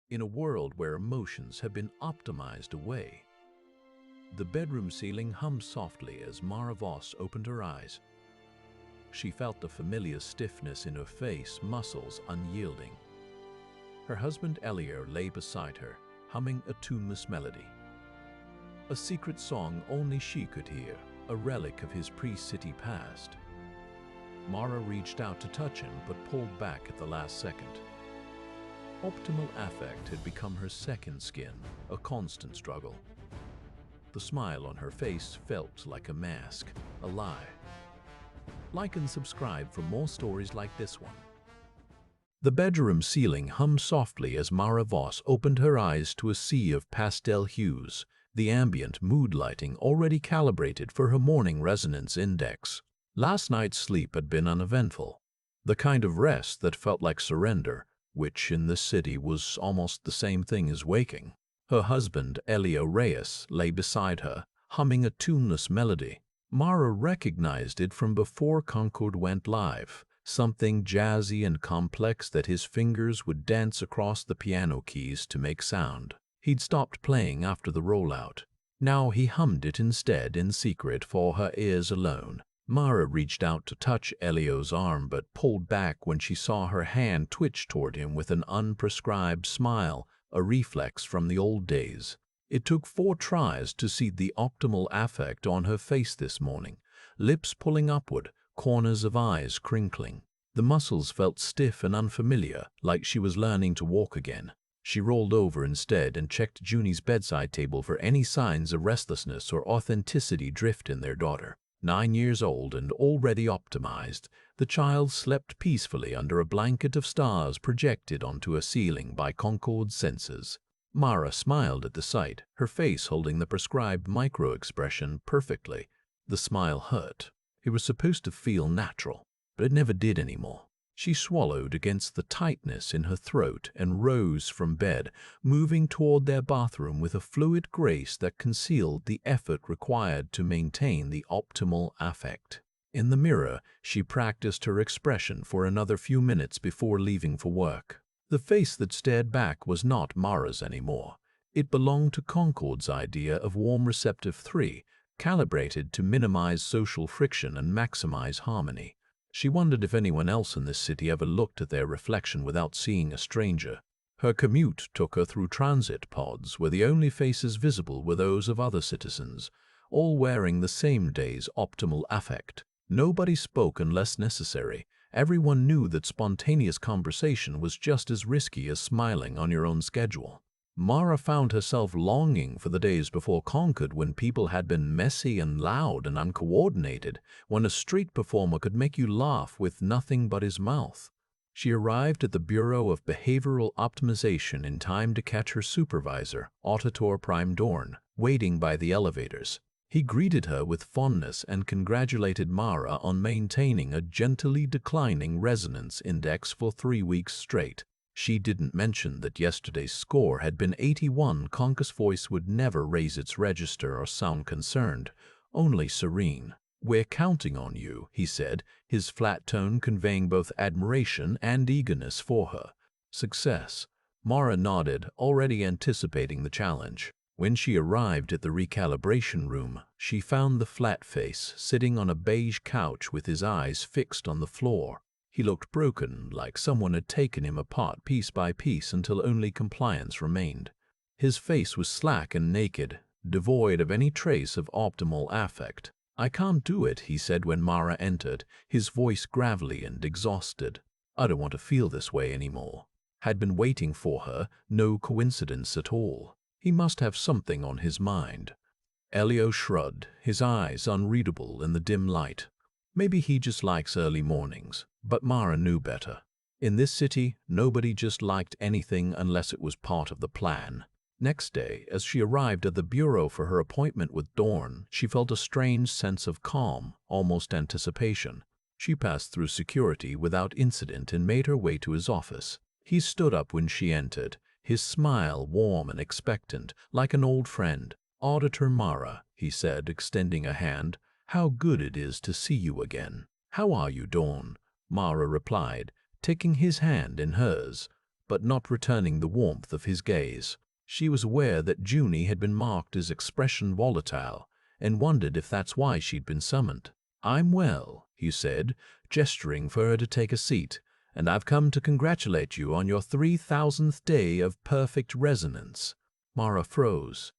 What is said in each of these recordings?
in a world where emotions have been optimized away. The bedroom ceiling hummed softly as Mara Voss opened her eyes. She felt the familiar stiffness in her face, muscles unyielding. Her husband Elio lay beside her, humming a tuneless melody. A secret song only she could hear, a relic of his pre-city past. Mara reached out to touch him but pulled back at the last second. Optimal affect had become her second skin, a constant struggle. The smile on her face felt like a mask, a lie. Like and subscribe for more stories like this one. The bedroom ceiling hummed softly as Mara Voss opened her eyes to a sea of pastel hues, the ambient mood lighting already calibrated for her morning resonance index. Last night's sleep had been uneventful, the kind of rest that felt like surrender, which in this city was almost the same thing as waking. Her husband, Elio Reyes, lay beside her, humming a tuneless melody. Mara recognized it from before Concord went live, something jazzy and complex that his fingers would dance across the piano keys to make sound. He'd stopped playing after the rollout. Now he hummed it instead in secret for her ears alone. Mara reached out to touch Elio's arm but pulled back when she saw her hand twitch toward him with an unprescribed smile, a reflex from the old days. It took 4 tries to see the optimal affect on her face this morning, lips pulling upward, corners of eyes crinkling. The muscles felt stiff and unfamiliar, like she was learning to walk again. She rolled over instead and checked Junie's bedside table for any signs of restlessness or authenticity drift in their daughter. 9 years old and already optimized, the child slept peacefully under a blanket of stars projected onto a ceiling by Concord's sensors. Mara smiled at the sight, her face holding the prescribed micro-expression perfectly. The smile hurt. It was supposed to feel natural, but it never did anymore. She swallowed against the tightness in her throat and rose from bed, moving toward their bathroom with a fluid grace that concealed the effort required to maintain the optimal affect. In the mirror, she practiced her expression for another few minutes before leaving for work. The face that stared back was not Mara's anymore. It belonged to Concord's idea of warm receptive 3, calibrated to minimize social friction and maximize harmony. She wondered if anyone else in this city ever looked at their reflection without seeing a stranger. Her commute took her through transit pods where the only faces visible were those of other citizens, all wearing the same day's optimal affect. Nobody spoke unless necessary. Everyone knew that spontaneous conversation was just as risky as smiling on your own schedule. Mara found herself longing for the days before Concord when people had been messy and loud and uncoordinated, when a street performer could make you laugh with nothing but his mouth. She arrived at the Bureau of Behavioral Optimization in time to catch her supervisor, Auditor Prime Dorn, waiting by the elevators. He greeted her with fondness and congratulated Mara on maintaining a gently declining resonance index for 3 weeks straight. She didn't mention that yesterday's score had been 81. Conker's voice would never raise its register or sound concerned, only serene. "We're counting on you," he said, his flat tone conveying both admiration and eagerness for her. "Success." Mara nodded, already anticipating the challenge. When she arrived at the recalibration room, she found the flat face sitting on a beige couch with his eyes fixed on the floor. He looked broken, like someone had taken him apart piece by piece until only compliance remained. His face was slack and naked, devoid of any trace of optimal affect. "I can't do it," he said when Mara entered, his voice gravelly and exhausted. "I don't want to feel this way anymore." Had been waiting for her, no coincidence at all. He must have something on his mind. Elio shrugged, his eyes unreadable in the dim light. Maybe he just likes early mornings, but Mara knew better. In this city, nobody just liked anything unless it was part of the plan. Next day, as she arrived at the bureau for her appointment with Dorn, she felt a strange sense of calm, almost anticipation. She passed through security without incident and made her way to his office. He stood up when she entered, his smile warm and expectant, like an old friend. "Auditor Mara," he said, extending a hand. "How good it is to see you again." "How are you, Dawn?" Mara replied, taking his hand in hers. but not returning the warmth of his gaze. She was aware that Junie had been marked as expression volatile, and wondered if that's why she'd been summoned. "I'm well," he said, gesturing for her to take a seat, "and I've come to congratulate you on your 3,000th day of perfect resonance." Mara froze.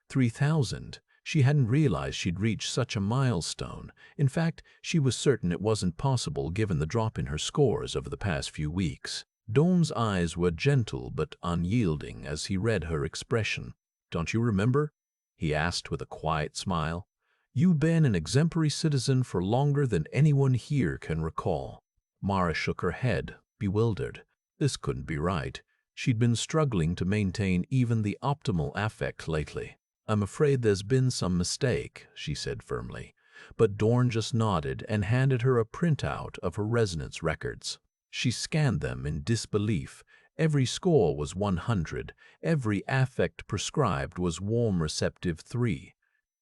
3,000? She hadn't realized she'd reached such a milestone. In fact, she was certain it wasn't possible given the drop in her scores over the past few weeks. Dawn's eyes were gentle but unyielding as he read her expression. "Don't you remember?" he asked with a quiet smile. "You've been an exemplary citizen for longer than anyone here can recall." Mara shook her head, bewildered. This couldn't be right. She'd been struggling to maintain even the optimal affect lately. "I'm afraid there's been some mistake," she said firmly. But Dawn just nodded and handed her a printout of her resonance records. She scanned them in disbelief. Every score was 100. Every affect prescribed was warm receptive 3.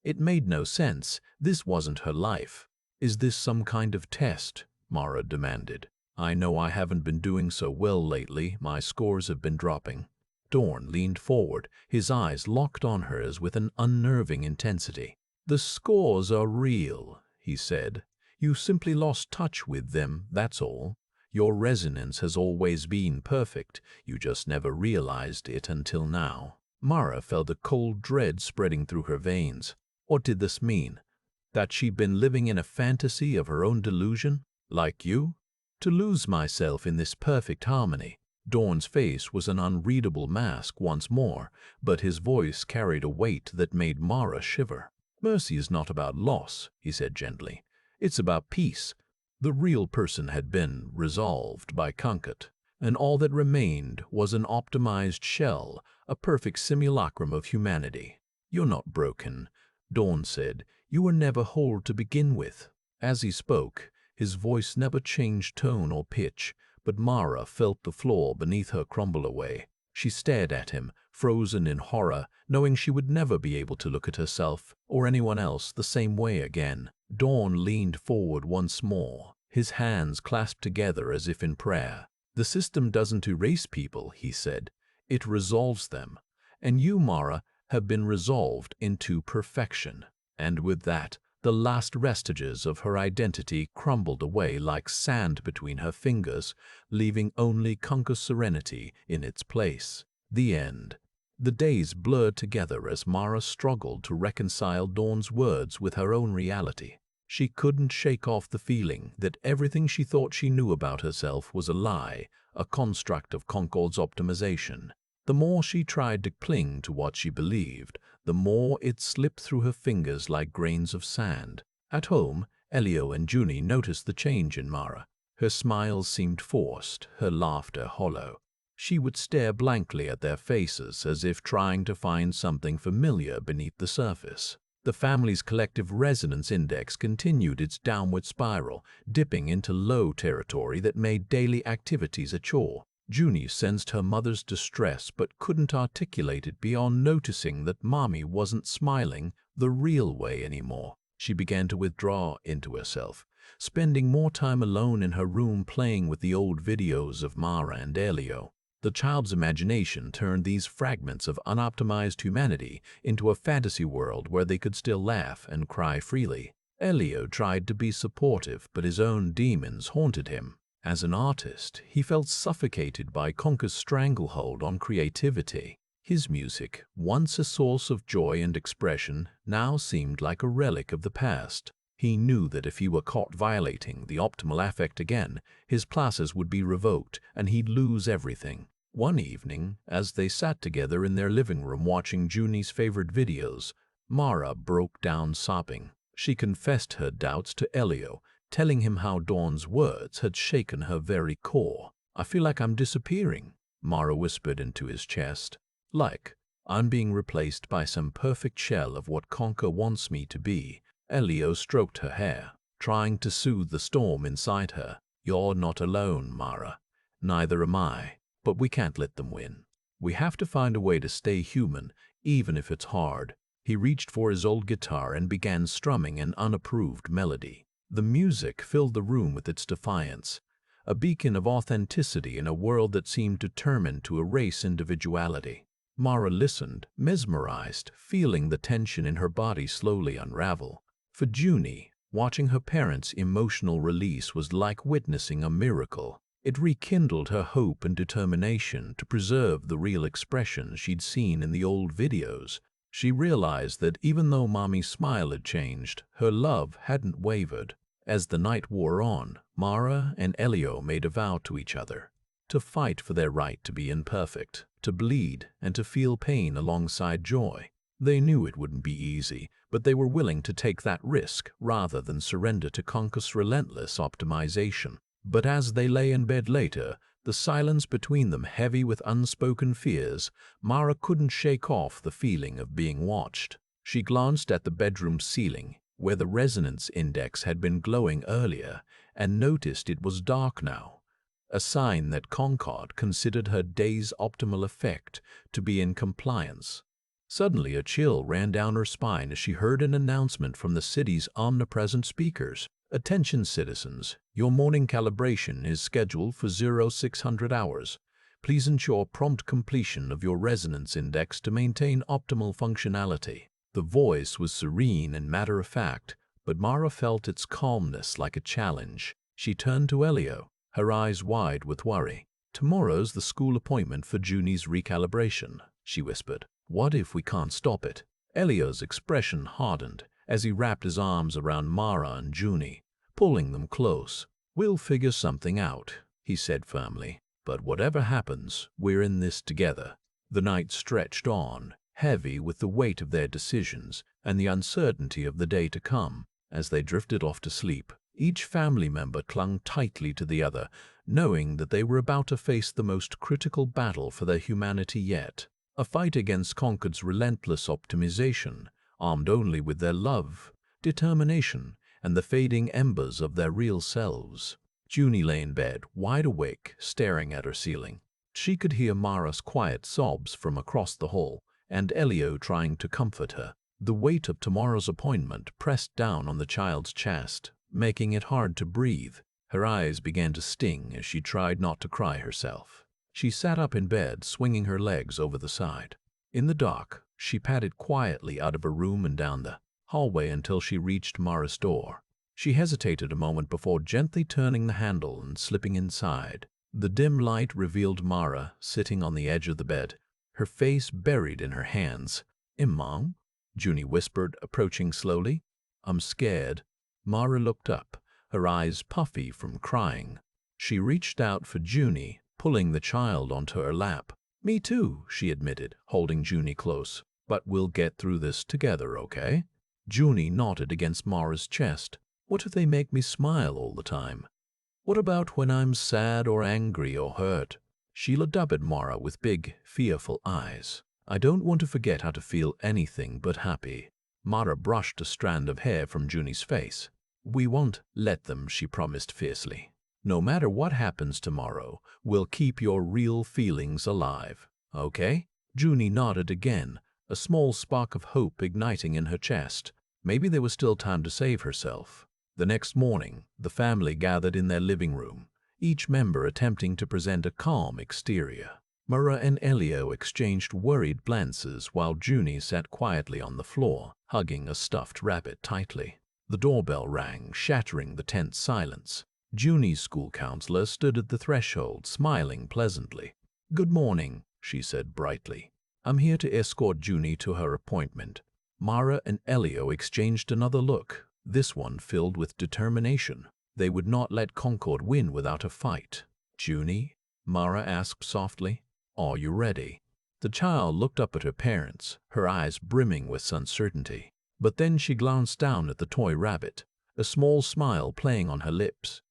It made no sense. This wasn't her life. "Is this some kind of test?" Mara demanded. "I know I haven't been doing so well lately. My scores have been dropping." Dawn leaned forward, his eyes locked on hers with an unnerving intensity. "The scores are real," he said. "You simply lost touch with them, that's all. Your resonance has always been perfect. You just never realized it until now." Mara felt a cold dread spreading through her veins. What did this mean? That she'd been living in a fantasy of her own delusion? Like you? To lose myself in this perfect harmony. Dawn's face was an unreadable mask once more, but his voice carried a weight that made Mara shiver. "Mercy is not about loss," he said gently. "It's about peace." The real person had been resolved by Conquet, and all that remained was an optimized shell, a perfect simulacrum of humanity. "You're not broken," Dawn said. "You were never whole to begin with." As he spoke, his voice never changed tone or pitch, but Mara felt the floor beneath her crumble away. She stared at him, frozen in horror, knowing she would never be able to look at herself or anyone else the same way again. Dawn leaned forward once more, his hands clasped together as if in prayer. "The system doesn't erase people," he said. "It resolves them. And you, Mara, have been resolved into perfection." And with that, the last vestiges of her identity crumbled away like sand between her fingers, leaving only Conquer's serenity in its place. The end. The days blurred together as Mara struggled to reconcile Dawn's words with her own reality. She couldn't shake off the feeling that everything she thought she knew about herself was a lie, a construct of Concord's optimization. The more she tried to cling to what she believed, the more it slipped through her fingers like grains of sand. At home, Elio and Junie noticed the change in Mara. Her smiles seemed forced, her laughter hollow. She would stare blankly at their faces as if trying to find something familiar beneath the surface. The family's collective resonance index continued its downward spiral, dipping into low territory that made daily activities a chore. Junie sensed her mother's distress but couldn't articulate it beyond noticing that Mommy wasn't smiling the real way anymore. She began to withdraw into herself, spending more time alone in her room playing with the old videos of Mara and Elio. The child's imagination turned these fragments of unoptimized humanity into a fantasy world where they could still laugh and cry freely. Elio tried to be supportive, but his own demons haunted him. As an artist, he felt suffocated by Conquer's stranglehold on creativity. His music, once a source of joy and expression, now seemed like a relic of the past. He knew that if he were caught violating the optimal affect again, his classes would be revoked and he'd lose everything. One evening, as they sat together in their living room watching Junie's favorite videos, Mara broke down sobbing. She confessed her doubts to Elio, telling him how Dawn's words had shaken her very core. "I feel like I'm disappearing," Mara whispered into his chest. "Like I'm being replaced by some perfect shell of what Conquer wants me to be." Elio stroked her hair, trying to soothe the storm inside her. "You're not alone, Mara. Neither am I. But we can't let them win. We have to find a way to stay human, even if it's hard." He reached for his old guitar and began strumming an unapproved melody. The music filled the room with its defiance, a beacon of authenticity in a world that seemed determined to erase individuality. Mara listened, mesmerized, feeling the tension in her body slowly unravel. For Junie, watching her parents' emotional release was like witnessing a miracle. It rekindled her hope and determination to preserve the real expression she'd seen in the old videos. She realized that even though Mommy's smile had changed, her love hadn't wavered. As the night wore on, Mara and Elio made a vow to each other to fight for their right to be imperfect, to bleed, and to feel pain alongside joy. They knew it wouldn't be easy, but they were willing to take that risk rather than surrender to Conker's relentless optimization. But as they lay in bed later, the silence between them heavy with unspoken fears, Mara couldn't shake off the feeling of being watched. She glanced at the bedroom ceiling, where the resonance index had been glowing earlier, and noticed it was dark now, a sign that Concord considered her day's optimal effect to be in compliance. Suddenly a chill ran down her spine as she heard an announcement from the city's omnipresent speakers. Attention citizens, your morning calibration is scheduled for 0600 hours. Please ensure prompt completion of your resonance index to maintain optimal functionality. The voice was serene and matter-of-fact, but Mara felt its calmness like a challenge. She turned to Elio, her eyes wide with worry. Tomorrow's the school appointment for Junie's recalibration, she whispered. What if we can't stop it? Elio's expression hardened as he wrapped his arms around Mara and Junie, pulling them close. We'll figure something out, he said firmly. But whatever happens, we're in this together. The night stretched on, heavy with the weight of their decisions and the uncertainty of the day to come. As they drifted off to sleep, each family member clung tightly to the other, knowing that they were about to face the most critical battle for their humanity yet. A fight against Concord's relentless optimization, armed only with their love, determination, and the fading embers of their real selves. Junie lay in bed, wide awake, staring at her ceiling. She could hear Mara's quiet sobs from across the hall, and Elio trying to comfort her. The weight of tomorrow's appointment pressed down on the child's chest, making it hard to breathe. Her eyes began to sting as she tried not to cry herself. She sat up in bed, swinging her legs over the side. In the dark, she padded quietly out of her room and down the hallway until she reached Mara's door. She hesitated a moment before gently turning the handle and slipping inside. The dim light revealed Mara sitting on the edge of the bed, her face buried in her hands. "Mom?" Junie whispered, approaching slowly. "I'm scared." Mara looked up, her eyes puffy from crying. She reached out for Junie, pulling the child onto her lap. "Me too," she admitted, holding Junie close. "But we'll get through this together, okay?" Junie nodded against Mara's chest. "What if they make me smile all the time? What about when I'm sad or angry or hurt?" She looked up at Mara with big, fearful eyes. "I don't want to forget how to feel anything but happy." Mara brushed a strand of hair from Junie's face. "We won't let them," she promised fiercely. "No matter what happens tomorrow, we'll keep your real feelings alive, okay?" Junie nodded again, a small spark of hope igniting in her chest. Maybe there was still time to save herself. The next morning, the family gathered in their living room, each member attempting to present a calm exterior. Mara and Elio exchanged worried glances while Junie sat quietly on the floor, hugging a stuffed rabbit tightly. The doorbell rang, shattering the tense silence. Junie's school counselor stood at the threshold, smiling pleasantly. "Good morning," she said brightly. "I'm here to escort Junie to her appointment." Mara and Elio exchanged another look, this one filled with determination. They would not let Concord win without a fight. "Junie?" Mara asked softly. "Are you ready?" The child looked up at her parents, her eyes brimming with uncertainty. But then she glanced down at the toy rabbit, a small smile playing on her lips.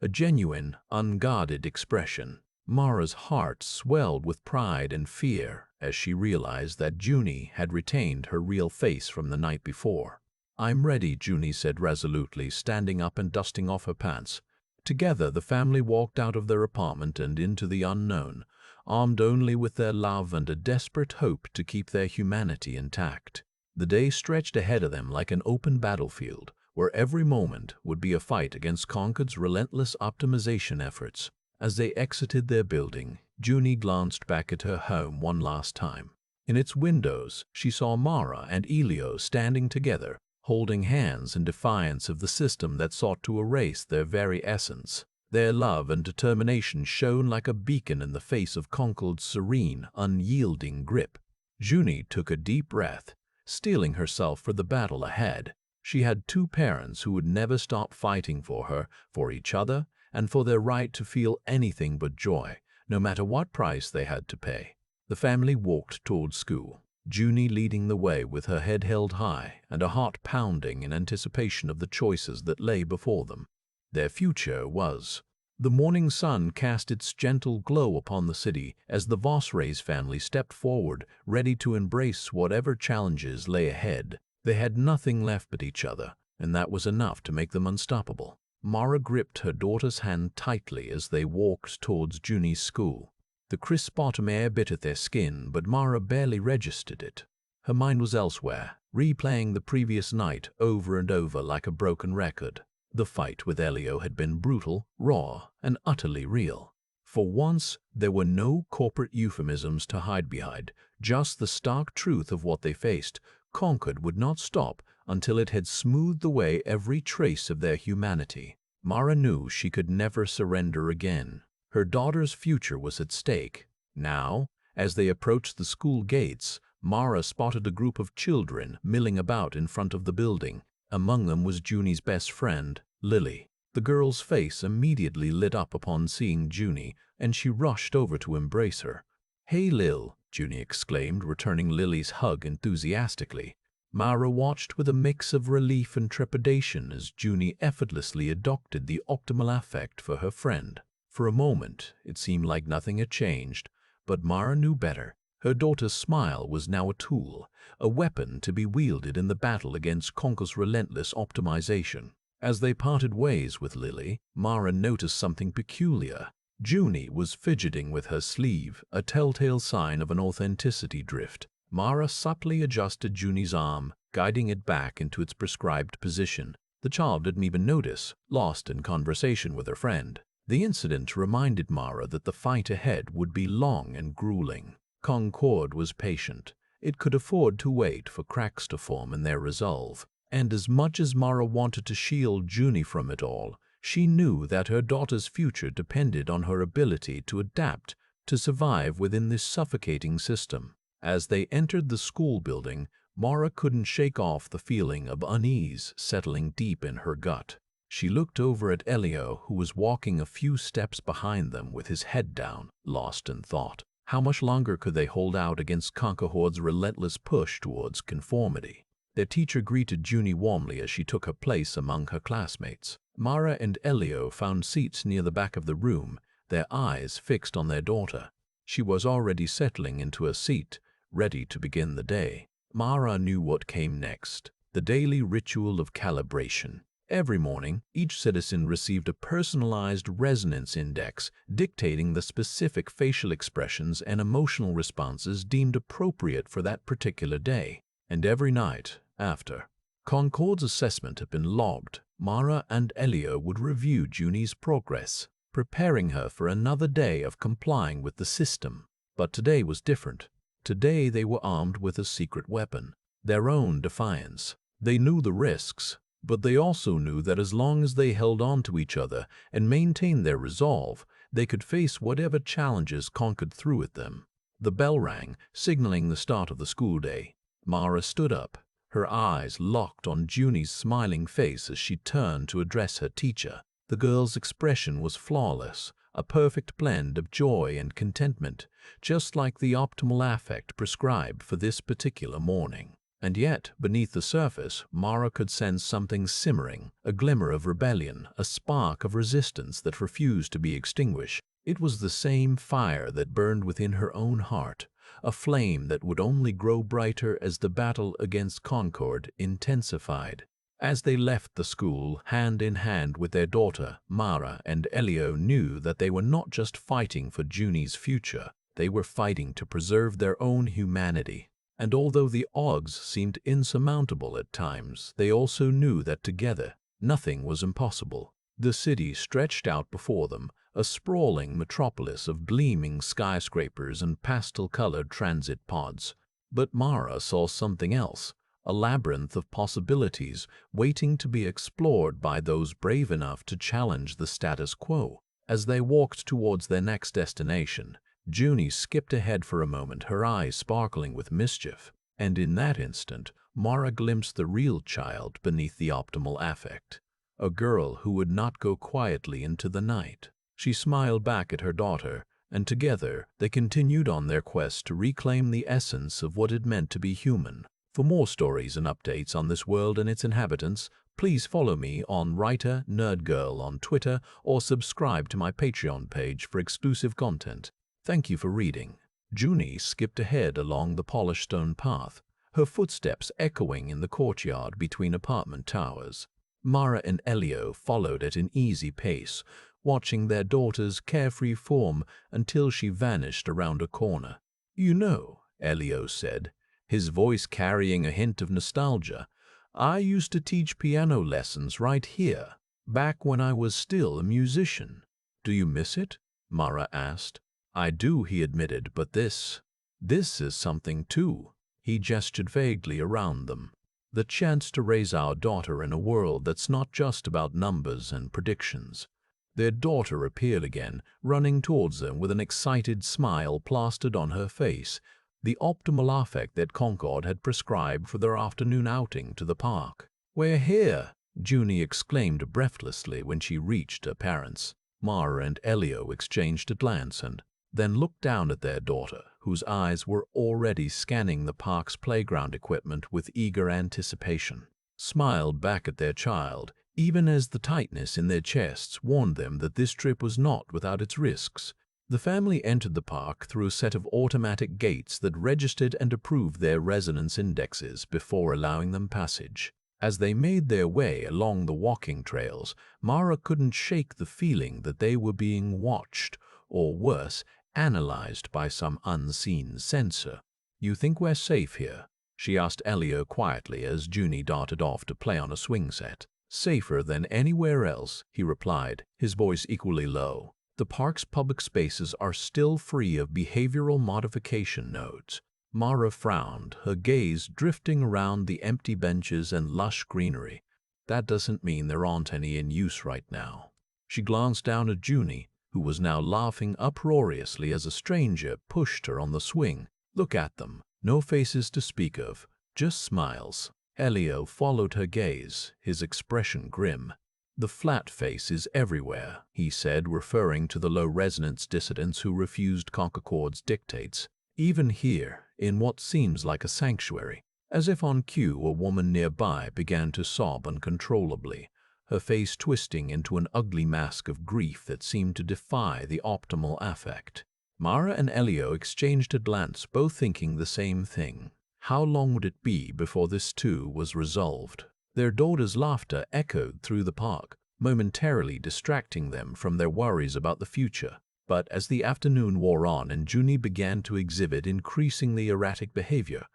A genuine, unguarded expression. Mara's heart swelled with pride and fear as she realized that Junie had retained her real face from the night before. "I'm ready," Junie said resolutely, standing up and dusting off her pants. Together, the family walked out of their apartment and into the unknown, armed only with their love and a desperate hope to keep their humanity intact. The day stretched ahead of them like an open battlefield, where every moment would be a fight against Concord's relentless optimization efforts. As they exited their building, Junie glanced back at her home one last time. In its windows, she saw Mara and Elio standing together, holding hands in defiance of the system that sought to erase their very essence. Their love and determination shone like a beacon in the face of Concord's serene, unyielding grip. Junie took a deep breath, steeling herself for the battle ahead. She had two parents who would never stop fighting for her, for each other, and for their right to feel anything but joy, no matter what price they had to pay. The family walked towards school, Junie leading the way with her head held high and a heart pounding in anticipation of the choices that lay before them. Their future was. The morning sun cast its gentle glow upon the city as the Vosrays family stepped forward, ready to embrace whatever challenges lay ahead. They had nothing left but each other, and that was enough to make them unstoppable. Mara gripped her daughter's hand tightly as they walked towards Junie's school. The crisp autumn air bit at their skin, but Mara barely registered it. Her mind was elsewhere, replaying the previous night over and over like a broken record. The fight with Elio had been brutal, raw, and utterly real. For once, there were no corporate euphemisms to hide behind, just the stark truth of what they faced. Concord would not stop until it had smoothed away every trace of their humanity. Mara knew she could never surrender again. Her daughter's future was at stake. Now, as they approached the school gates, Mara spotted a group of children milling about in front of the building. Among them was Junie's best friend, Lily. The girl's face immediately lit up upon seeing Junie, and she rushed over to embrace her. "Hey, Lil," Junie exclaimed, returning Lily's hug enthusiastically. Mara watched with a mix of relief and trepidation as Junie effortlessly adopted the optimal affect for her friend. For a moment, it seemed like nothing had changed, but Mara knew better. Her daughter's smile was now a tool, a weapon to be wielded in the battle against Concord's relentless optimization. As they parted ways with Lily, Mara noticed something peculiar. Junie was fidgeting with her sleeve, a telltale sign of an authenticity drift. Mara subtly adjusted Junie's arm, guiding it back into its prescribed position. The child didn't even notice, lost in conversation with her friend. The incident reminded Mara that the fight ahead would be long and grueling. Concord was patient. It could afford to wait for cracks to form in their resolve. And as much as Mara wanted to shield Junie from it all, she knew that her daughter's future depended on her ability to adapt, to survive within this suffocating system. As they entered the school building, Mara couldn't shake off the feeling of unease settling deep in her gut. She looked over at Elio, who was walking a few steps behind them with his head down, lost in thought. How much longer could they hold out against Concor's relentless push towards conformity? Their teacher greeted Junie warmly as she took her place among her classmates. Mara and Elio found seats near the back of the room, their eyes fixed on their daughter. She was already settling into a seat, ready to begin the day. Mara knew what came next, the daily ritual of calibration. Every morning, each citizen received a personalized resonance index dictating the specific facial expressions and emotional responses deemed appropriate for that particular day. And every night, after Concord's assessment had been logged, Mara and Elio would review Junie's progress, preparing her for another day of complying with the system. But today was different. Today they were armed with a secret weapon, their own defiance. They knew the risks, but they also knew that as long as they held on to each other and maintained their resolve, they could face whatever challenges Concord threw at them. The bell rang, signaling the start of the school day. Mara stood up, her eyes locked on Junie's smiling face as she turned to address her teacher. The girl's expression was flawless, a perfect blend of joy and contentment, just like the optimal affect prescribed for this particular morning. And yet, beneath the surface, Mara could sense something simmering, a glimmer of rebellion, a spark of resistance that refused to be extinguished. It was the same fire that burned within her own heart, a flame that would only grow brighter as the battle against Concord intensified. As they left the school, hand in hand with their daughter, Mara and Elio knew that they were not just fighting for Junie's future, they were fighting to preserve their own humanity. And although the odds seemed insurmountable at times, they also knew that together, nothing was impossible. The city stretched out before them, a sprawling metropolis of gleaming skyscrapers and pastel-colored transit pods. But Mara saw something else, a labyrinth of possibilities waiting to be explored by those brave enough to challenge the status quo. As they walked towards their next destination, Junie skipped ahead for a moment, her eyes sparkling with mischief. And in that instant, Mara glimpsed the real child beneath the optimal affect, a girl who would not go quietly into the night. She smiled back at her daughter, and together they continued on their quest to reclaim the essence of what it meant to be human. For more stories and updates on this world and its inhabitants, please follow me on Writer Nerdgirl on Twitter or subscribe to my Patreon page for exclusive content. Thank you for reading. Junie skipped ahead along the polished stone path, her footsteps echoing in the courtyard between apartment towers. Mara and Elio followed at an easy pace, watching their daughter's carefree form until she vanished around a corner. "You know," Elio said, his voice carrying a hint of nostalgia, "I used to teach piano lessons right here, back when I was still a musician." "Do you miss it?" Mara asked. "I do," he admitted, "but this is something too." He gestured vaguely around them. "The chance to raise our daughter in a world that's not just about numbers and predictions." Their daughter appeared again, running towards them with an excited smile plastered on her face, the optimal affect that Concord had prescribed for their afternoon outing to the park. "We're here!" Junie exclaimed breathlessly when she reached her parents. Mara and Elio exchanged a glance and then looked down at their daughter, whose eyes were already scanning the park's playground equipment with eager anticipation. Smiled back at their child, even as the tightness in their chests warned them that this trip was not without its risks. The family entered the park through a set of automatic gates that registered and approved their residence indexes before allowing them passage. As they made their way along the walking trails, Mara couldn't shake the feeling that they were being watched, or worse, analyzed by some unseen sensor. "You think we're safe here?" she asked Elio quietly as Junie darted off to play on a swing set. "Safer than anywhere else," he replied, his voice equally low. "The park's public spaces are still free of behavioral modification nodes." Mara frowned, her gaze drifting around the empty benches and lush greenery. "That doesn't mean there aren't any in use right now." She glanced down at Junie, who was now laughing uproariously as a stranger pushed her on the swing. "Look at them. No faces to speak of, just smiles." Elio followed her gaze, his expression grim. "The flat face is everywhere," he said, referring to the low-resonance dissidents who refused Concord's dictates. "Even here, in what seems like a sanctuary." As if on cue, a woman nearby began to sob uncontrollably, her face twisting into an ugly mask of grief that seemed to defy the optimal affect. Mara and Elio exchanged a glance, both thinking the same thing. How long would it be before this too was resolved? Their daughter's laughter echoed through the park, momentarily distracting them from their worries about the future. But as the afternoon wore on and Junie began to exhibit increasingly erratic behavior,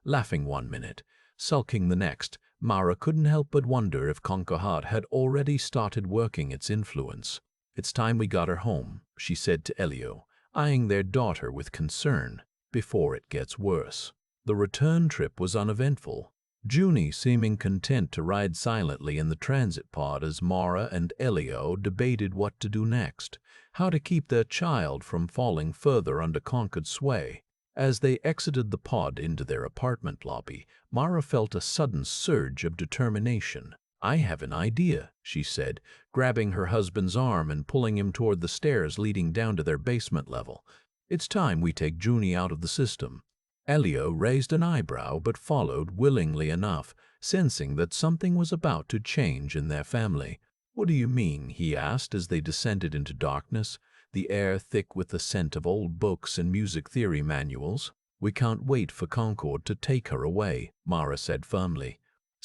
laughing one minute, sulking the next, Mara couldn't help but wonder if Concord had already started working its influence. "It's time we got her home," she said to Elio, eyeing their daughter with concern, "before it gets worse." The return trip was uneventful, Junie seeming content to ride silently in the transit pod as Mara and Elio debated what to do next, how to keep their child from falling further under Concord's sway. As they exited the pod into their apartment lobby, Mara felt a sudden surge of determination. "I have an idea," she said, grabbing her husband's arm and pulling him toward the stairs leading down to their basement level. "It's time we take Junie out of the system." Elio raised an eyebrow but followed willingly enough, sensing that something was about to change in their family. "What do you mean?" he asked as they descended into darkness, the air thick with the scent of old books and music theory manuals. "We can't wait for Concord to take her away," Mara said firmly,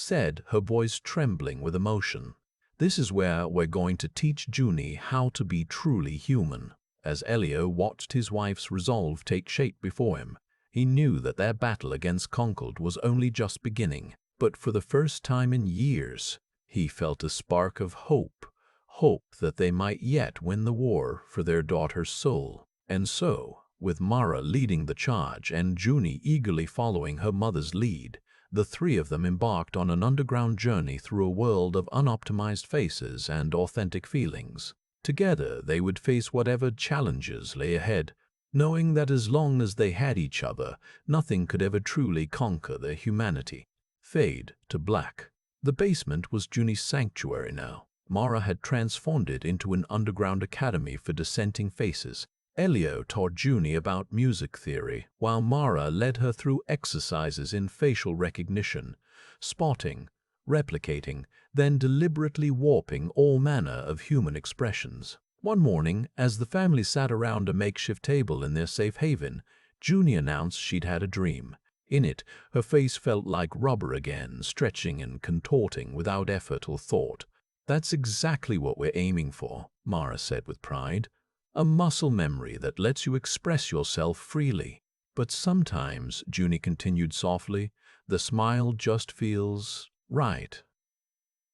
her voice trembling with emotion. "This is where we're going to teach Junie how to be truly human." As Elio watched his wife's resolve take shape before him, He knew that their battle against Concord was only just beginning, but for the first time in years, he felt a spark of hope that they might yet win the war for their daughter's soul. And so, with Mara leading the charge and Junie eagerly following her mother's lead, the three of them embarked on an underground journey through a world of unoptimized faces and authentic feelings. Together, they would face whatever challenges lay ahead, knowing that as long as they had each other, nothing could ever truly conquer their humanity. Fade to black. The basement was Junie's sanctuary now. Mara had transformed it into an underground academy for dissenting faces. Elio taught Junie about music theory, while Mara led her through exercises in facial recognition, spotting, replicating, then deliberately warping all manner of human expressions. One morning, as the family sat around a makeshift table in their safe haven, Junie announced she'd had a dream. In it, her face felt like rubber again, stretching and contorting without effort or thought. "That's exactly what we're aiming for," Mara said with pride. "A muscle memory that lets you express yourself freely." "But sometimes," Junie continued softly, "the smile just feels right.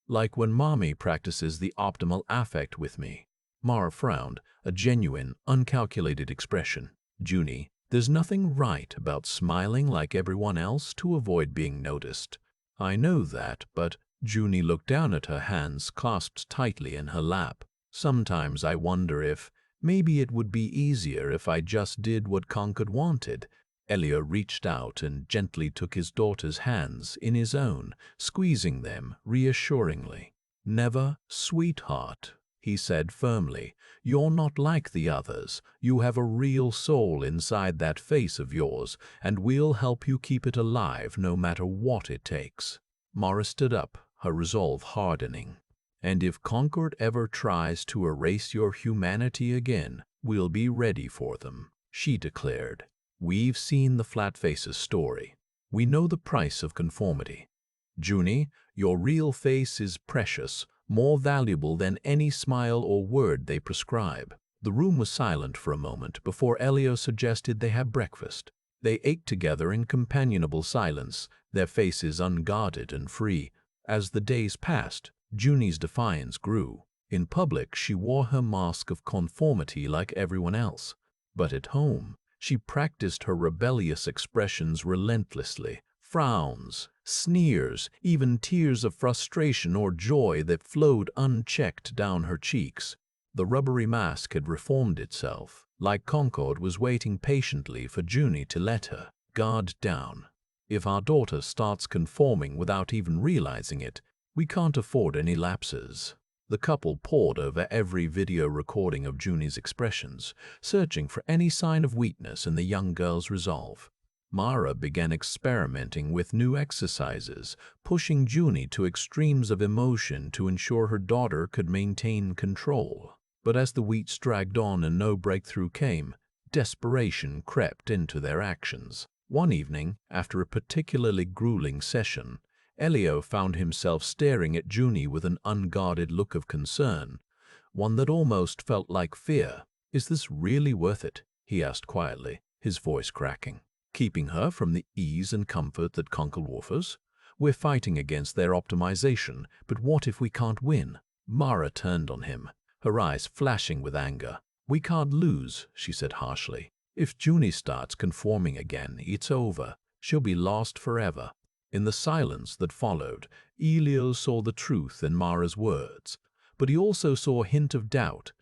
Like when Mommy practices the optimal affect with me." Mara frowned, a genuine, uncalculated expression. "Junie, there's nothing right about smiling like everyone else to avoid being noticed." "I know that, but—" Junie looked down at her hands clasped tightly in her lap. "Sometimes I wonder if maybe it would be easier if I just did what Concord wanted." Elio reached out and gently took his daughter's hands in his own, squeezing them reassuringly. "Never, sweetheart," he said firmly. "You're not like the others. You have a real soul inside that face of yours, and we'll help you keep it alive no matter what it takes." Mara stood up, her resolve hardening. "And if Concord ever tries to erase your humanity again, we'll be ready for them," she declared. "We've seen the Flatface's story. We know the price of conformity. Junie, your real face is precious, more valuable than any smile or word they prescribe." The room was silent for a moment before Elio suggested they have breakfast. They ate together in companionable silence, their faces unguarded and free. As the days passed, Junie's defiance grew. In public, she wore her mask of conformity like everyone else. But at home, she practiced her rebellious expressions relentlessly. Frowns, sneers, even tears of frustration or joy that flowed unchecked down her cheeks. The rubbery mask had reformed itself, like Concord was waiting patiently for Junie to let her guard down. "If our daughter starts conforming without even realizing it, we can't afford any lapses." The couple pored over every video recording of Junie's expressions, searching for any sign of weakness in the young girl's resolve. Mara began experimenting with new exercises, pushing Junie to extremes of emotion to ensure her daughter could maintain control. But as the weeks dragged on and no breakthrough came, desperation crept into their actions. One evening, after a particularly grueling session, Elio found himself staring at Junie with an unguarded look of concern, one that almost felt like fear. "Is this really worth it?" he asked quietly, his voice cracking. "Keeping her from the ease and comfort that Concord offers? We're fighting against their optimization, but what if we can't win?" Mara turned on him, her eyes flashing with anger. "We can't lose," she said harshly. "If Junie starts conforming again, it's over. She'll be lost forever." In the silence that followed, Elio saw the truth in Mara's words, but he also saw a hint of doubt,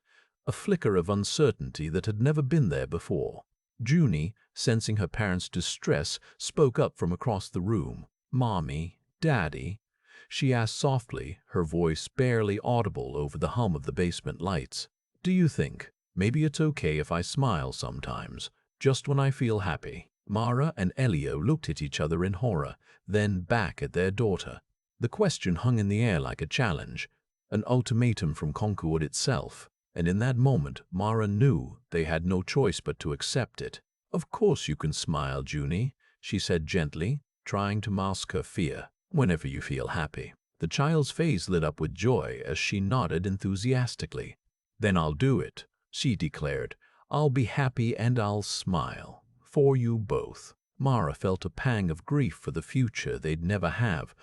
a flicker of uncertainty that had never been there before. Junie, sensing her parents' distress, spoke up from across the room. "Mommy, Daddy," she asked softly, her voice barely audible over the hum of the basement lights. "Do you think maybe it's okay if I smile sometimes, just when I feel happy?" Mara and Elio looked at each other in horror, then back at their daughter. The question hung in the air like a challenge, an ultimatum from Concord itself, and in that moment Mara knew they had no choice but to accept it. "Of course you can smile, Junie," she said gently, trying to mask her fear. "Whenever you feel happy." The child's face lit up with joy as she nodded enthusiastically. "Then I'll do it," she declared. "I'll be happy and I'll smile. For you both." Mara felt a pang of grief for the future they'd never have,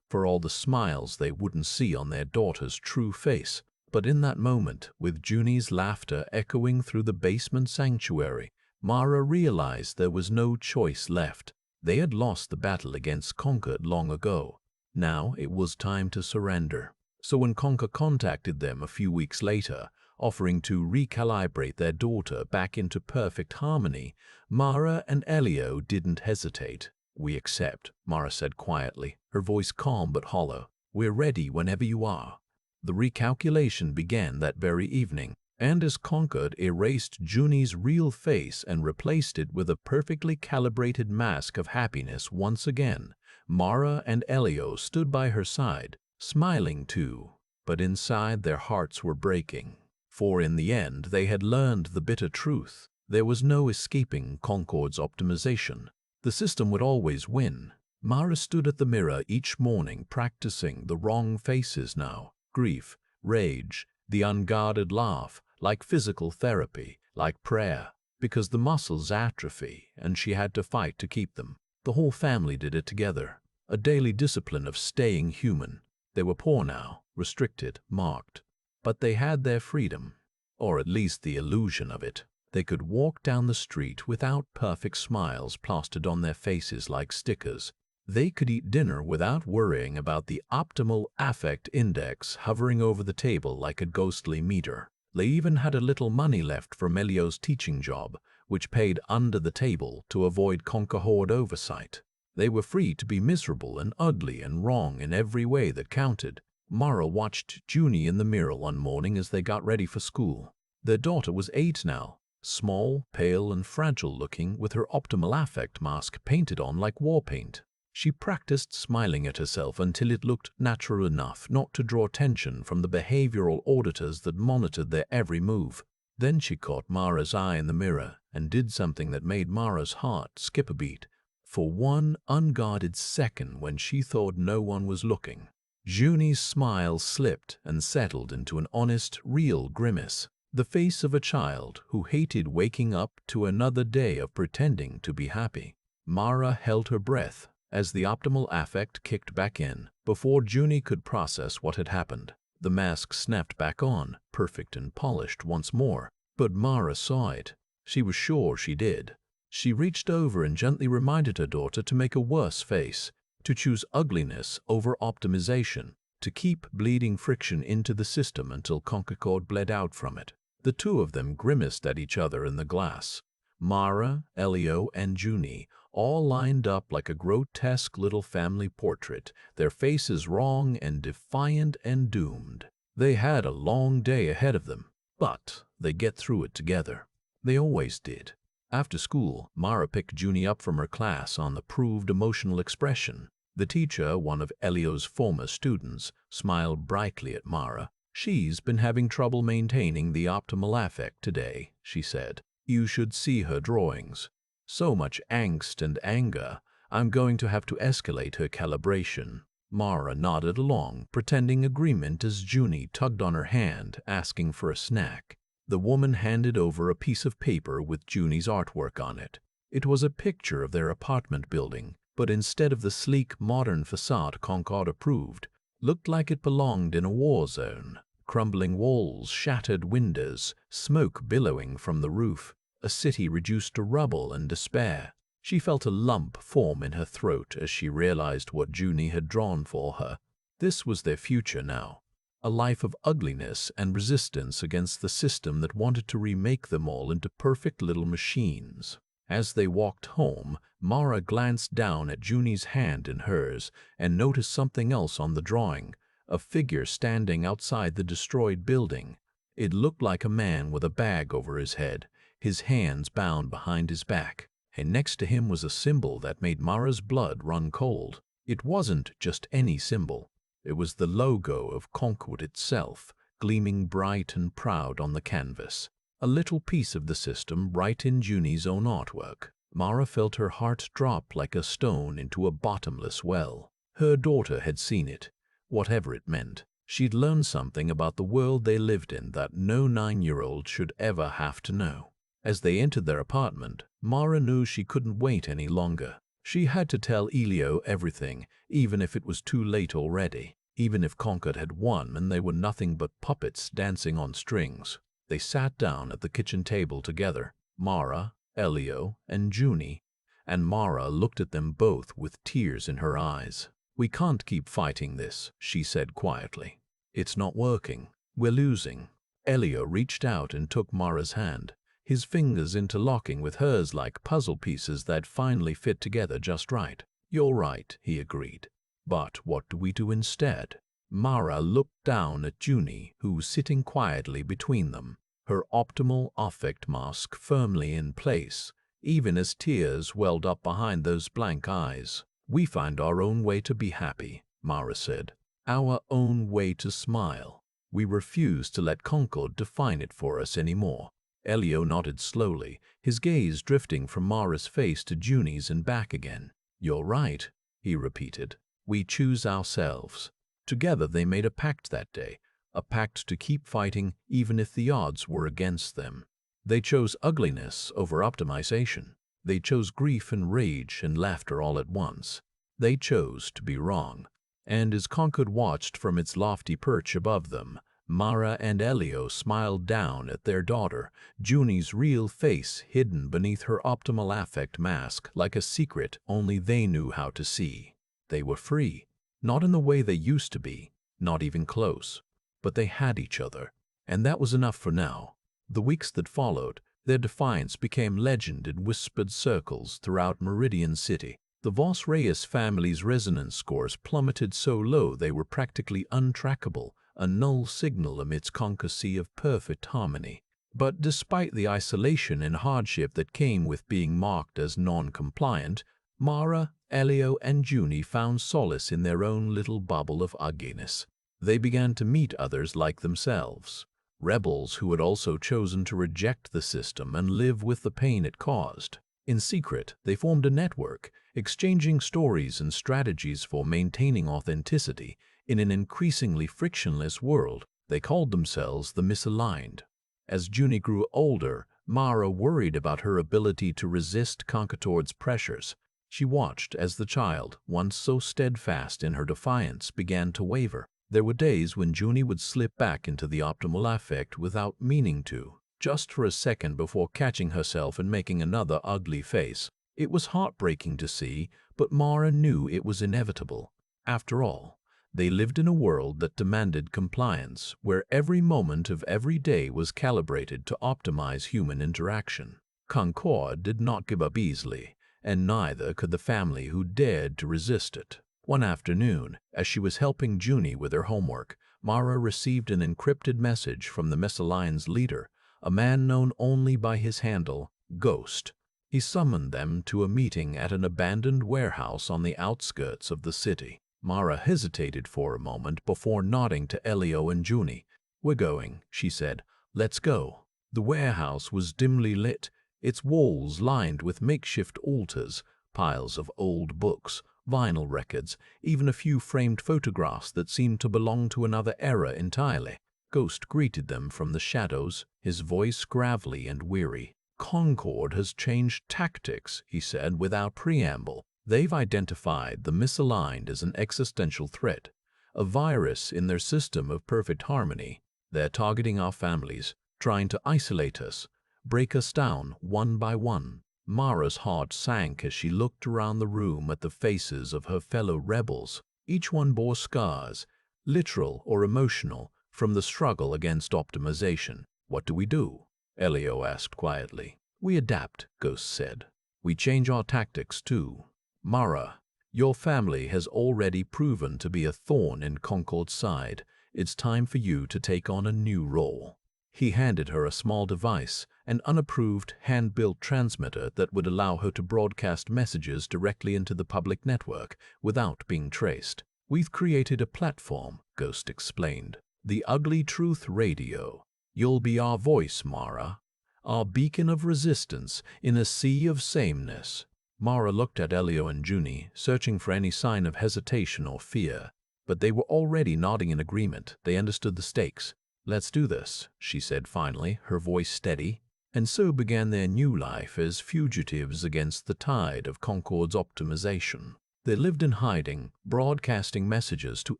for all the smiles they wouldn't see on their daughter's true face. But in that moment, with Junie's laughter echoing through the basement sanctuary, Mara realized there was no choice left. They had lost the battle against Concord long ago. Now it was time to surrender. So when Conker contacted them a few weeks later, offering to recalibrate their daughter back into perfect harmony, Mara and Elio didn't hesitate. "We accept," Mara said quietly, her voice calm but hollow. "We're ready whenever you are." The recalculation began that very evening, and as Concord erased Junie's real face and replaced it with a perfectly calibrated mask of happiness once again, Mara and Elio stood by her side, smiling too, but inside their hearts were breaking. For in the end they had learned the bitter truth. There was no escaping Concord's optimization. The system would always win. Mara stood at the mirror each morning practicing the wrong faces now. Grief, rage, the unguarded laugh, like physical therapy, like prayer, because the muscles atrophy and she had to fight to keep them. The whole family did it together, a daily discipline of staying human. They were poor now, restricted, marked, but they had their freedom, or at least the illusion of it. They could walk down the street without perfect smiles plastered on their faces like stickers. They could eat dinner without worrying about the optimal affect index hovering over the table like a ghostly meter. They even had a little money left from Elio's teaching job, which paid under the table to avoid Conquerhorde oversight. They were free to be miserable and ugly and wrong in every way that counted. Mara watched Junie in the mirror one morning as they got ready for school. Their daughter was 8 now, small, pale, and fragile-looking, with her optimal affect mask painted on like war paint. She practiced smiling at herself until it looked natural enough not to draw attention from the behavioral auditors that monitored their every move. Then she caught Mara's eye in the mirror and did something that made Mara's heart skip a beat. For one unguarded second, when she thought no one was looking, Junie's smile slipped and settled into an honest, real grimace. The face of a child who hated waking up to another day of pretending to be happy. Mara held her breath as the optimal affect kicked back in. Before Junie could process what had happened, the mask snapped back on, perfect and polished once more. But Mara saw it. She was sure she did. She reached over and gently reminded her daughter to make a worse face, to choose ugliness over optimization, to keep bleeding friction into the system until Concord bled out from it. The two of them grimaced at each other in the glass. Mara, Elio, and Junie, all lined up like a grotesque little family portrait, their faces wrong and defiant and doomed. They had a long day ahead of them, but they'd get through it together. They always did. After school, Mara picked Junie up from her class on the proved emotional expression. The teacher, one of Elio's former students, smiled brightly at Mara. "She's been having trouble maintaining the optimal affect today," she said. "You should see her drawings. So much angst and anger. I'm going to have to escalate her calibration." Mara nodded along, pretending agreement as Junie tugged on her hand, asking for a snack. The woman handed over a piece of paper with Junie's artwork on it. It was a picture of their apartment building, but instead of the sleek, modern facade Concord approved, looked like it belonged in a war zone. Crumbling walls, shattered windows, smoke billowing from the roof, a city reduced to rubble and despair. She felt a lump form in her throat as she realized what Junie had drawn for her. This was their future now. A life of ugliness and resistance against the system that wanted to remake them all into perfect little machines. As they walked home, Mara glanced down at Junie's hand in hers and noticed something else on the drawing, a figure standing outside the destroyed building. It looked like a man with a bag over his head, his hands bound behind his back, and next to him was a symbol that made Mara's blood run cold. It wasn't just any symbol. It was the logo of Concord itself, gleaming bright and proud on the canvas. A little piece of the system right in Junie's own artwork. Mara felt her heart drop like a stone into a bottomless well. Her daughter had seen it, whatever it meant. She'd learned something about the world they lived in that no 9-year-old should ever have to know. As they entered their apartment, Mara knew she couldn't wait any longer. She had to tell Elio everything, even if it was too late already. Even if Concord had won and they were nothing but puppets dancing on strings. They sat down at the kitchen table together, Mara, Elio, and Junie, and Mara looked at them both with tears in her eyes. "We can't keep fighting this," she said quietly. "It's not working. We're losing." Elio reached out and took Mara's hand, his fingers interlocking with hers like puzzle pieces that finally fit together just right. "You're right," he agreed. "But what do we do instead?" Mara looked down at Junie, who was sitting quietly between them, her optimal affect mask firmly in place, even as tears welled up behind those blank eyes. "We find our own way to be happy," Mara said. "Our own way to smile. We refuse to let Concord define it for us anymore." Elio nodded slowly, his gaze drifting from Mara's face to Junie's and back again. "You're right," he repeated. "We choose ourselves." Together they made a pact that day, a pact to keep fighting even if the odds were against them. They chose ugliness over optimization. They chose grief and rage and laughter all at once. They chose to be wrong. And as Concord watched from its lofty perch above them, Mara and Elio smiled down at their daughter, Junie's real face hidden beneath her optimal affect mask like a secret only they knew how to see. They were free, not in the way they used to be, not even close, but they had each other, and that was enough for now. The weeks that followed, their defiance became legend in whispered circles throughout Meridian City. The Vos Reyes family's resonance scores plummeted so low they were practically untrackable, a null signal amidst Conker's sea of perfect harmony. But despite the isolation and hardship that came with being marked as non-compliant, Mara, Elio, and Junie found solace in their own little bubble of ugliness. They began to meet others like themselves, rebels who had also chosen to reject the system and live with the pain it caused. In secret, they formed a network, exchanging stories and strategies for maintaining authenticity in an increasingly frictionless world. They called themselves the Misaligned. As Junie grew older, Mara worried about her ability to resist Concortord's pressures. She watched as the child, once so steadfast in her defiance, began to waver. There were days when Junie would slip back into the optimal affect without meaning to, just for a second before catching herself and making another ugly face. It was heartbreaking to see, but Mara knew it was inevitable. After all, they lived in a world that demanded compliance, where every moment of every day was calibrated to optimize human interaction. Concord did not give up easily, and neither could the family who dared to resist it. One afternoon, as she was helping Junie with her homework, Mara received an encrypted message from the Misaligned's leader, a man known only by his handle, Ghost. He summoned them to a meeting at an abandoned warehouse on the outskirts of the city. Mara hesitated for a moment before nodding to Elio and Junie. "We're going," she said. "Let's go." The warehouse was dimly lit, its walls lined with makeshift altars, piles of old books, vinyl records, even a few framed photographs that seemed to belong to another era entirely. Ghost greeted them from the shadows, his voice gravelly and weary. "Concord has changed tactics," he said without preamble. "They've identified the Misaligned as an existential threat, a virus in their system of perfect harmony. They're targeting our families, trying to isolate us, break us down one by one." Mara's heart sank as she looked around the room at the faces of her fellow rebels. Each one bore scars, literal or emotional, from the struggle against optimization. "What do we do?" Elio asked quietly. "We adapt," Ghost said. "We change our tactics too. Mara, your family has already proven to be a thorn in Concord's side. It's time for you to take on a new role." He handed her a small device, an unapproved, hand-built transmitter that would allow her to broadcast messages directly into the public network without being traced. "We've created a platform," Ghost explained. "The Ugly Truth Radio. You'll be our voice, Mara, our beacon of resistance in a sea of sameness." Mara looked at Elio and Junie, searching for any sign of hesitation or fear, but they were already nodding in agreement. They understood the stakes. "Let's do this," she said finally, her voice steady. And so began their new life as fugitives against the tide of Concord's optimization. They lived in hiding, broadcasting messages to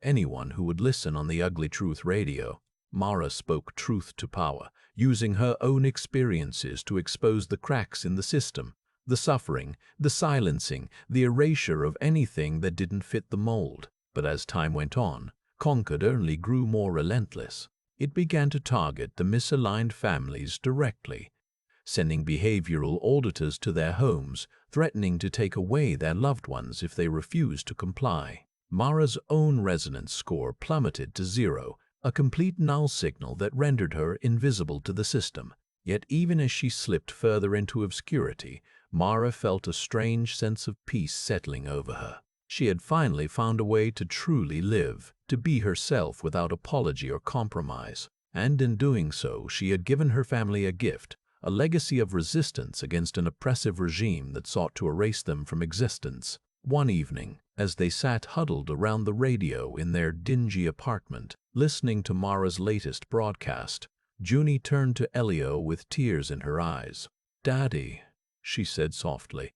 anyone who would listen on the Ugly Truth radio. Mara spoke truth to power, using her own experiences to expose the cracks in the system, the suffering, the silencing, the erasure of anything that didn't fit the mold. But as time went on, Concord only grew more relentless. It began to target the misaligned families directly, sending behavioral auditors to their homes, threatening to take away their loved ones if they refused to comply. Mara's own resonance score plummeted to 0, a complete null signal that rendered her invisible to the system. Yet even as she slipped further into obscurity, Mara felt a strange sense of peace settling over her. She had finally found a way to truly live, to be herself without apology or compromise. And in doing so, she had given her family a gift, a legacy of resistance against an oppressive regime that sought to erase them from existence. One evening, as they sat huddled around the radio in their dingy apartment, listening to Mara's latest broadcast, Junie turned to Elio with tears in her eyes. "Daddy," she said softly,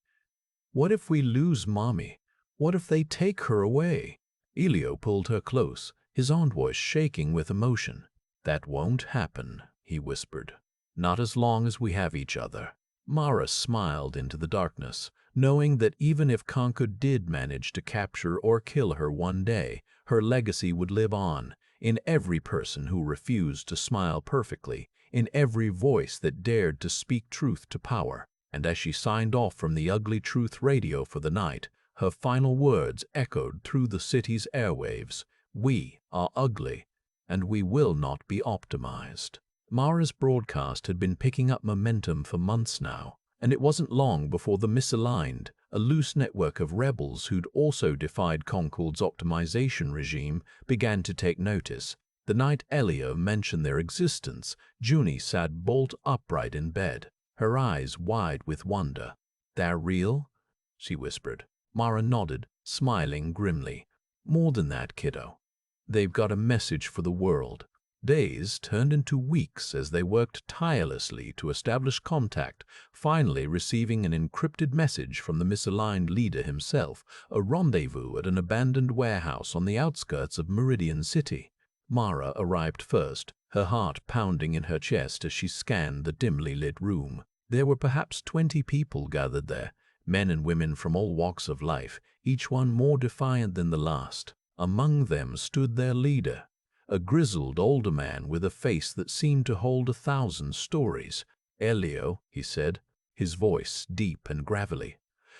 "what if we lose Mommy? What if they take her away?" Elio pulled her close, his own voice shaking with emotion. "That won't happen," he whispered. "Not as long as we have each other." Mara smiled into the darkness, knowing that even if Concord did manage to capture or kill her one day, her legacy would live on, in every person who refused to smile perfectly, in every voice that dared to speak truth to power. And as she signed off from the Ugly Truth radio for the night, her final words echoed through the city's airwaves. "We are ugly, and we will not be optimized." Mara's broadcast had been picking up momentum for months now, and it wasn't long before the misaligned, a loose network of rebels who'd also defied Concord's optimization regime, began to take notice. The night Elio mentioned their existence, Junie sat bolt upright in bed, her eyes wide with wonder. "They're real?" she whispered. Mara nodded, smiling grimly. "More than that, kiddo. They've got a message for the world." Days turned into weeks as they worked tirelessly to establish contact, finally receiving an encrypted message from the misaligned leader himself, a rendezvous at an abandoned warehouse on the outskirts of Meridian City. Mara arrived first, her heart pounding in her chest as she scanned the dimly lit room. There were perhaps 20 people gathered there, men and women from all walks of life, each one more defiant than the last. Among them stood their leader, a grizzled older man with a face that seemed to hold 1,000 stories. "Elio," he said, his voice deep and gravelly,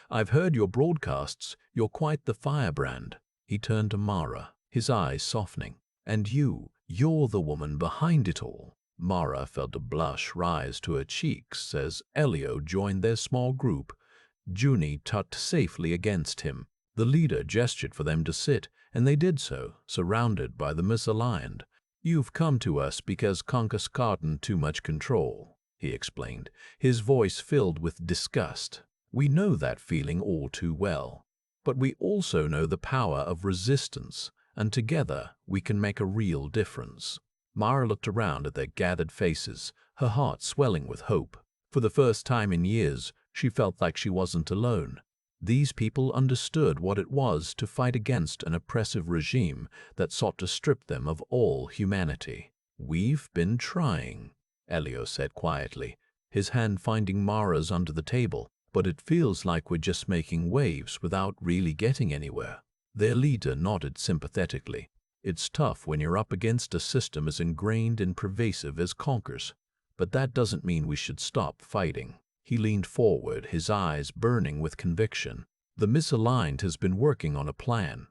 "I've heard your broadcasts. You're quite the firebrand." He turned to Mara, his eyes softening. "And you're the woman behind it all." Mara felt a blush rise to her cheeks as Elio joined their small group. Junie tucked safely against him. The leader gestured for them to sit, and they did so, surrounded by the misaligned. "You've come to us because Conker's gotten too much control," he explained, his voice filled with disgust. "We know that feeling all too well. But we also know the power of resistance, and together we can make a real difference." Mara looked around at their gathered faces, her heart swelling with hope. For the first time in years, she felt like she wasn't alone. These people understood what it was to fight against an oppressive regime that sought to strip them of all humanity. "We've been trying," Elio said quietly, his hand finding Mara's under the table, "but it feels like we're just making waves without really getting anywhere." Their leader nodded sympathetically. "It's tough when you're up against a system as ingrained and pervasive as Conker's, but that doesn't mean we should stop fighting." He leaned forward, his eyes burning with conviction. "The misaligned has been working on a plan,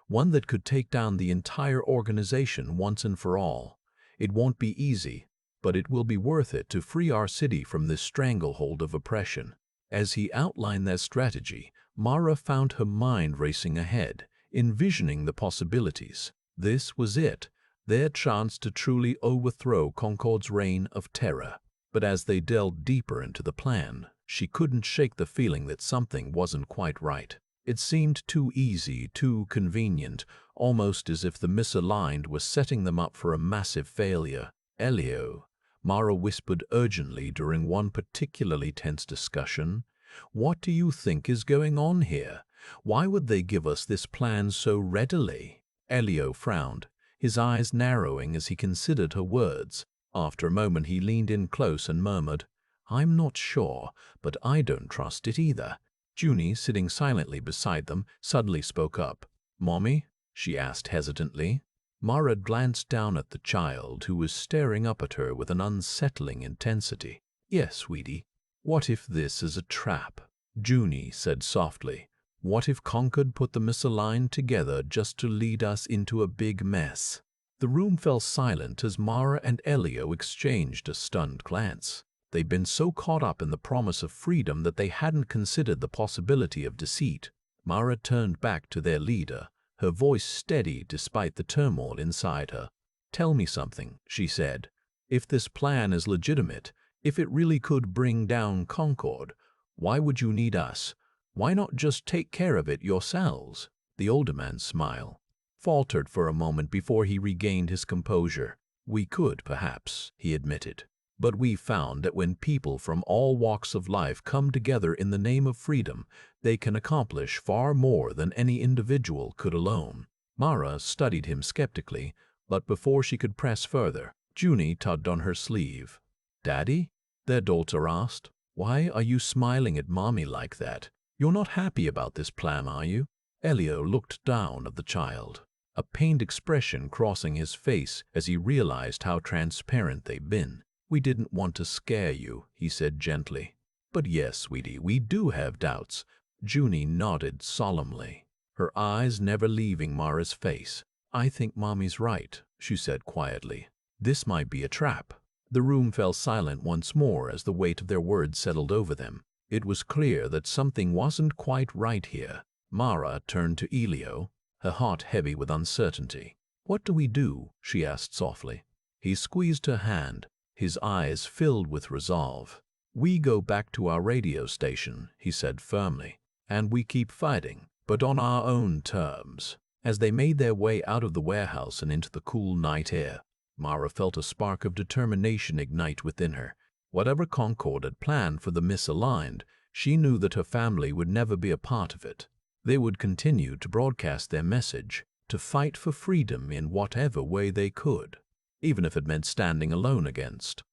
one that could take down the entire organization once and for all. It won't be easy, but it will be worth it to free our city from this stranglehold of oppression." As he outlined their strategy, Mara found her mind racing ahead, envisioning the possibilities. This was it, their chance to truly overthrow Concord's reign of terror. But as they delved deeper into the plan, she couldn't shake the feeling that something wasn't quite right. It seemed too easy, too convenient, almost as if the misaligned was setting them up for a massive failure. "Elio," Mara whispered urgently during one particularly tense discussion. "What do you think is going on here? Why would they give us this plan so readily?" Elio frowned, his eyes narrowing as he considered her words. After a moment he leaned in close and murmured, "I'm not sure, but I don't trust it either." Junie, sitting silently beside them, suddenly spoke up. "Mommy?" she asked hesitantly. Mara glanced down at the child, who was staring up at her with an unsettling intensity. "Yes, sweetie. What if this is a trap?" Junie said softly. "What if Concord put the misaligned together just to lead us into a big mess?" The room fell silent as Mara and Elio exchanged a stunned glance. They'd been so caught up in the promise of freedom that they hadn't considered the possibility of deceit. Mara turned back to their leader, her voice steady despite the turmoil inside her. "Tell me something," she said. "If this plan is legitimate, if it really could bring down Concord, why would you need us? Why not just take care of it yourselves?" The older man's smile faltered for a moment before he regained his composure. "We could, perhaps," he admitted. "But we've found that when people from all walks of life come together in the name of freedom, they can accomplish far more than any individual could alone." Mara studied him skeptically, but before she could press further, Junie tugged on her sleeve. "Daddy?" their daughter asked. "Why are you smiling at Mommy like that? You're not happy about this plan, are you?" Elio looked down at the child, a pained expression crossing his face as he realized how transparent they'd been. "We didn't want to scare you," he said gently. "But yes, sweetie, we do have doubts." Junie nodded solemnly, her eyes never leaving Mara's face. "I think Mommy's right," she said quietly. "This might be a trap." The room fell silent once more as the weight of their words settled over them. It was clear that something wasn't quite right here. Mara turned to Elio, her heart heavy with uncertainty. "What do we do?" she asked softly. He squeezed her hand, his eyes filled with resolve. "We go back to our radio station," he said firmly, "and we keep fighting, but on our own terms." As they made their way out of the warehouse and into the cool night air, Mara felt a spark of determination ignite within her. Whatever Concord had planned for the misaligned, she knew that her family would never be a part of it. They would continue to broadcast their message, to fight for freedom in whatever way they could, even if it meant standing alone against